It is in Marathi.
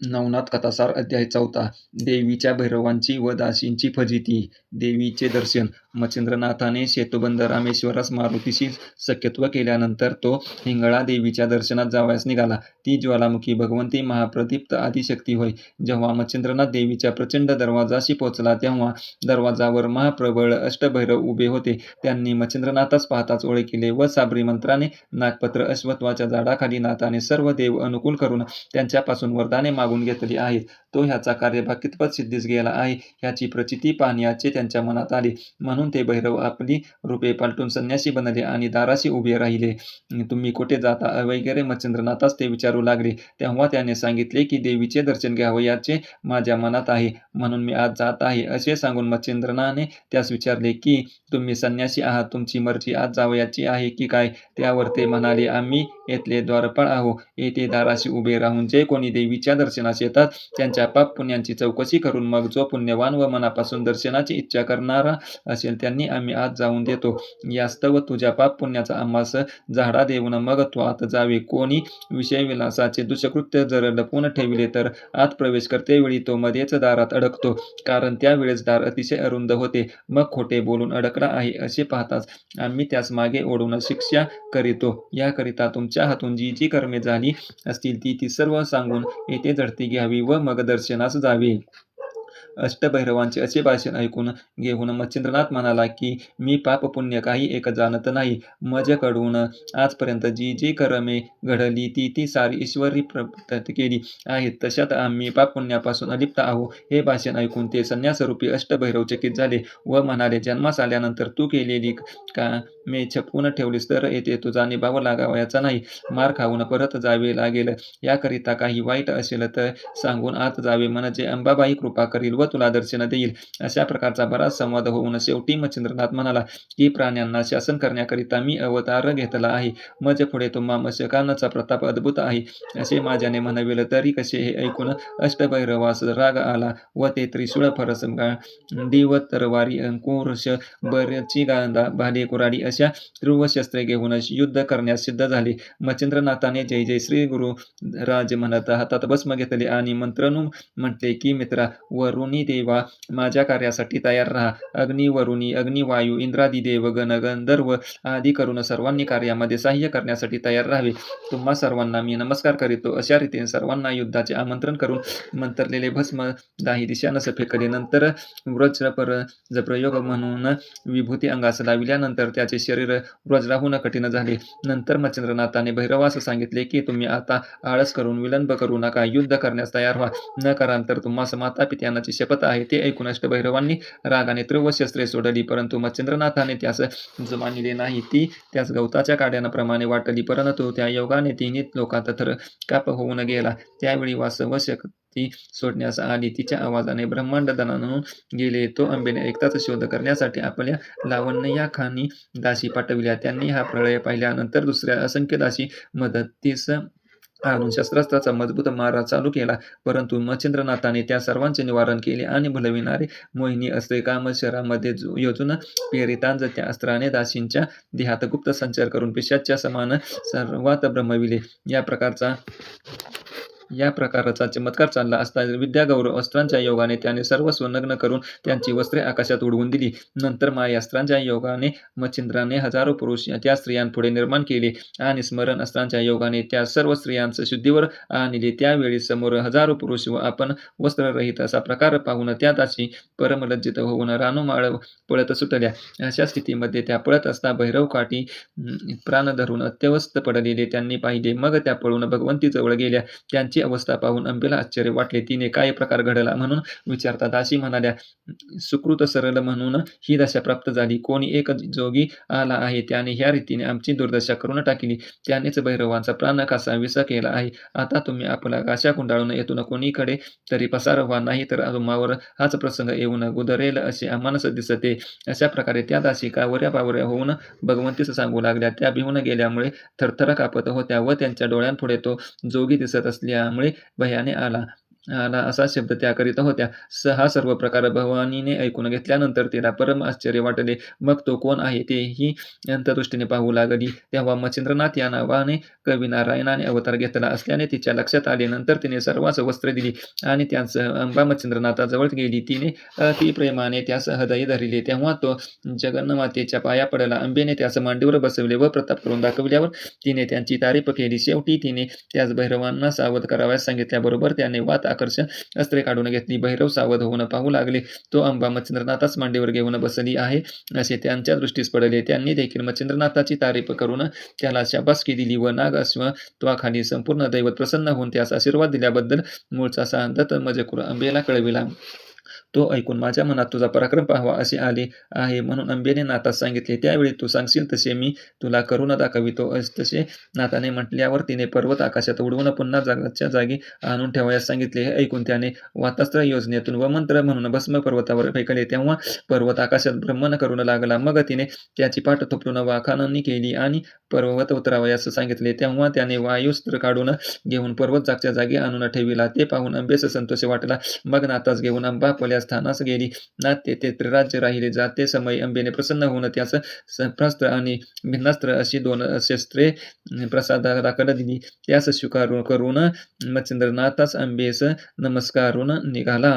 नवनाथ कथासार अध्याय 4. देवीच्या भैरवांची व दासींची फजिती. देवीचे दर्शन. मच्छिंद्रनाथाने सेतुबंध रामेश्वरास मारुतीशी सख्यत्व केल्यानंतर तो हिंगळा देवीच्या दर्शनात जावयास निघाला. ती ज्वालामुखी भगवंती महाप्रदीप्त आदिशक्ती होय. जेव्हा मच्छिंद्रनाथ देवीच्या प्रचंड दरवाजाशी पोचला तेव्हा दरवाजावर महाप्रबळ अष्टभैरव उभे होते. त्यांनी मच्छिंद्रनाथास पाहताच ओळखिले व साबरी मंत्राने नागपत्र अश्वत्थाच्या झाडाखाली नाथाने सर्व देव अनुकूल करून त्यांच्यापासून वरदाने मागून घेतली आहेत. तो ह्याचा कार्यभाग कितपत सिद्धीस गेला आहे ह्याची प्रचिती पाहण्याचे त्यांच्या मनात आले. म्हणून ते भैरव आपली रूपे पालटून संन्यासी बनले आणि दाराशी उभे राहिले. तुम्ही कुठे जाता वगैरे मच्छिंद्रनाथास ते विचारू लागले. तेव्हा त्याने सांगितले की देवीचे दर्शन घ्यावयाचे माझ्या मनात आहे, म्हणून मी आज जात आहे. असे सांगून मच्छिंद्रनाने त्यास विचारले की तुम्ही संन्यासी आहात, तुमची मर्जी आज जावयाची आहे की काय? त्यावर ते म्हणाले, आम्ही येथले द्वारपाळ आहो. येथे दाराशी उभे राहून जे कोणी देवीच्या दर्शनास येतात त्यांच्या पाप पुण्यांची चौकशी करून मग जो पुण्यवान व मनापासून दर्शनाची इच्छा करणारा असेल त्यांनी आम्ही आत जाऊन देतो. यास्तव तुझ्या पाप पुण्याचा आम्हास झाडा देऊन मग तो आत जावे. कोणी विषयविलासाचे दुष्कृत्य जर लपवून ठेविले तर आत प्रवेश करतेवेळी तो मध्येच दारात अडकतो, कारण त्यावेळेस दार अतिशय अरुंद होते. मग खोटे बोलून अडकला आहे असे पाहताच आम्ही त्यास मागे ओढून शिक्षा करीतो. याकरिता तुमच्या हातून जी जी कर्मे झाली असतील ती सर्व सांगून येथे झडती घ्यावी व मग दर्शनास जावे. अष्टभैरवांचे असे भाषण ऐकून घेऊन मच्छिंद्रनाथ म्हणाला की मी पाप पुण्य काही एक जाणत नाही. मजकडून आजपर्यंत जी जी कर्मे घडली ती सारी ईश्वरी प्रदत्त केली आहेत. तशात आम्ही पाप पुण्यापासून अलिप्त आहो. हे भाषण ऐकून ते संन्यासरूपी अष्टभैरव चकित झाले व म्हणाले, जन्मास आल्यानंतर तू केलेली कामे छपवून ठेवलीस तर येथे तुझा निभाव लागावयाचा नाही. मार खाऊन परत जावे लागेल. याकरिता काही वाईट असेल तर सांगून आत जावे, म्हणजे अंबाबाई कृपा करील व तुला दर्शन देईल. अशा प्रकारचा बराच संवाद होऊन शेवटी मच्छिंद्रनाथ म्हणाला की प्राण्यांना शासन करण्याकरिता मी अवतार घेतला आहे. मज पुढे तुम्हा मशकांचा प्रताप अद्भुत आहे असे माझ्याने म्हणवेल तरी कसे? हे ऐकून अष्टभैरवास राग आला व ते त्रिशूळ, फरस, गांडी व तरवारी, अंकुश, बरची, गांधा, भाले, कुऱ्हाडी अशा ध्रुव शस्त्रे घेऊन युद्ध करण्यास सिद्ध झाले. मच्छिंद्रनाथाने जय जय श्री गुरु राज म्हणत हातात भस्म घेतले आणि मंत्रनू म्हटले की मित्रा वरुणी देवा, माझ्या कार्यासाठी तयार राहा. अग्नी वरुणी, अग्नी वायू, इंद्रादी देव, गण, गंधर्व आदी करून सर्वांनी कार्यामध्ये सहाय्य करण्यासाठी तयार राहावे. तुम्हा सर्वांना मी नमस्कार करीतो. अशा रीतीने सर्वांना युद्धाचे आमंत्रण करून मंत्रलेले भस्म दाही दिशांस फेकले. नंतर वज्र प्रयोग म्हणून विभूती अंगास लाविल्यानंतर त्याचे शरीर वज्राहून कठीण झाले. नंतर मच्छिंद्रनाथाने भैरवास सांगितले की तुम्ही आता आळस करून विलंब करू नका, युद्ध करण्यास तयार व्हा. न कराल तर तुम्हास माता पित्यांची शपथ आहे. ते ऐकून अष्टभैरवांनी रागाने ध्रुव शस्त्रे सोडली, परंतु मच्छिंद्रनाथाने त्यास जुमानिले नाही. ती त्यास गवताच्या काड्यांप्रमाणे वाटली, परंतु त्या योगाने तिन्ही लोकात थरकाप होऊन गेला. त्यावेळी वासव शक्ती सोडण्यास आली. तिच्या आवाजाने ब्रह्मांड दणाणून गेले. तो अंबेने ऐकताच शोध करण्यासाठी आपल्या लावण्याखानी दासी पाठविल्या. त्यांनी हा प्रलय पाहिल्यानंतर दुसऱ्या असंख्य दासी मदतीस आणून शस्त्रास्त्राचा मजबूत मारा चालू केला, परंतु मच्छिंद्रनाथाने त्या सर्वांचे निवारण केले आणि भुलविणारे मोहिनी अस्त्रे कामशरामध्ये योजून पेरितांज त्या अस्त्राने दासींच्या देहात गुप्त संचार करून पिशाच्या समान सर्वात भ्रमविले. या प्रकारचा चमत्कार चालला असता विद्यागौरव अस्त्रांच्या योगाने त्याने सर्वस्व नग्न करून त्यांची वस्त्रे आकाशात उडवून दिली. नंतर मायास्त्रांच्या योगाने मच्छिंद्राने हजारो पुरुष त्या स्त्रियांपुढे निर्माण केले आणि स्मरण अस्त्रांच्या योगाने त्या सर्व स्त्रियांस शुद्धीवर आणले. त्यावेळी समोर हजारो पुरुष व आपण वस्त्ररहित असा प्रकार पाहून त्या दासी परमलज्जित होऊन रानोमाळ पळत सुटल्या. अशा स्थितीमध्ये त्या पळत असता भैरव काठी प्राण धरून अत्यवस्थ पडलेले त्यांनी पाहिले. मग त्या पळून भगवंती जवळ गेल्या. त्यांची अवस्था पाहून अंबेला आश्चर्य वाटले. तिने काय प्रकार घडला म्हणून विचारता दासी म्हणाल्या, सुकृत सरल म्हणून ही दशा प्राप्त झाली. कोणी एक जोगी आला आहे, त्याने ह्या रीतीने आमची दुर्दशा करून टाकली. त्यानेच भैरवांचा प्राण कासावीस केला आहे. आता तुम्ही आपला काशा गुंडाळून येथून कोणीकडे तरी पसार व्हा, नाही तर तुम्हावर हाच प्रसंग येऊन गुदरेल असे आम्हास दिसते. अशा प्रकारे त्या दासी कावऱ्या होऊन भगवंतीस सांगू लागल्या. त्या भिवून गेल्यामुळे थरथर कापत होत्या व त्यांच्या डोळ्यांपुढे तो जोगी दिसत असल्यामुळे भयाने आला. आला असा शब्द त्या करीत होत्या. हा सर्व प्रकार भवानीने ऐकून घेतल्यानंतर तिला परम आश्चर्य वाटले. मग तो कोण आहे तेही अंतर्दृष्टीने पाहू लागली. तेव्हा मच्छिंद्रनाथ या नावाने कवी नारायणाने अवतार घेतला असल्याने तिच्या लक्षात आले. नंतर तिने सर्वांस वस्त्रे दिली आणि त्यांसह अंबा मच्छिंद्रनाथाजवळ गेली. तिने अतिप्रेमाने त्यास हृदयी धरले. तेव्हा तो जगन्मातेच्या पाया पडला. अंबेने त्यास मांडीवर बसवले व प्रताप करून दाखवल्यावर तिने त्यांची तारीफ केली. शेवटी तिने त्यास भैरवांना सावध करावयास सांगितल्याबरोबर त्याने वात आकर्षण अस्त्रे काढून घेतली. भैरव सावध होऊन पाहू लागले. तो अंबा मच्छिंद्रनाथास मांडीवर घेऊन बसली आहे असे त्यांच्या दृष्टीस पडले. त्यांनी देखील मच्छिंद्रनाथाची तारीफ करून त्याला शाबासकी दिली व नाग अश्वत्वाखाली संपूर्ण दैवत प्रसन्न होऊन त्यास आशीर्वाद दिल्याबद्दल मूळचा साधत मजकूर अंबेला कळविला. तो ऐकून माझ्या मनात तुझा पराक्रम पाहावा असे आले आहे म्हणून अंबेने नाथास सांगितले. त्यावेळी तू सांगशील तसे मी तुला करून दाखवितो. तसे नाथाने म्हटल्यावर तिने पर्वत आकाशात उडवून पुन्हा जागच्या जागी आणून ठेवायस सांगितले. हे ऐकून त्याने वातास्त्र योजनेतून व मंत्र म्हणून भस्म पर्वतावर फेकले. तेव्हा पर्वत आकाशात भ्रमण करून लागला. मग तिने त्याची पाठ थोपटून वाखाणणी केली आणि पर्वत उतरावयास सांगितले. तेव्हा त्याने वायुस्त्र काढून घेऊन पर्वत जागच्या जागी आणून ठेविला. ते पाहून अंबेस संतोष वाटला. मग नाथास घेऊन अंबा आपल्या स्थानास गेली. नाथ तेथे त्रिराज्य राहिले. जाते समय अंबेने प्रसन्न होऊन त्यास शस्त्रास्त्र आणि भिन्नास्त्र अशी 2 शस्त्रे प्रसादाकडे दिली. त्यास स्वीकार करून मच्छिंद्रनाथास अंबेस नमस्कारून निघाला.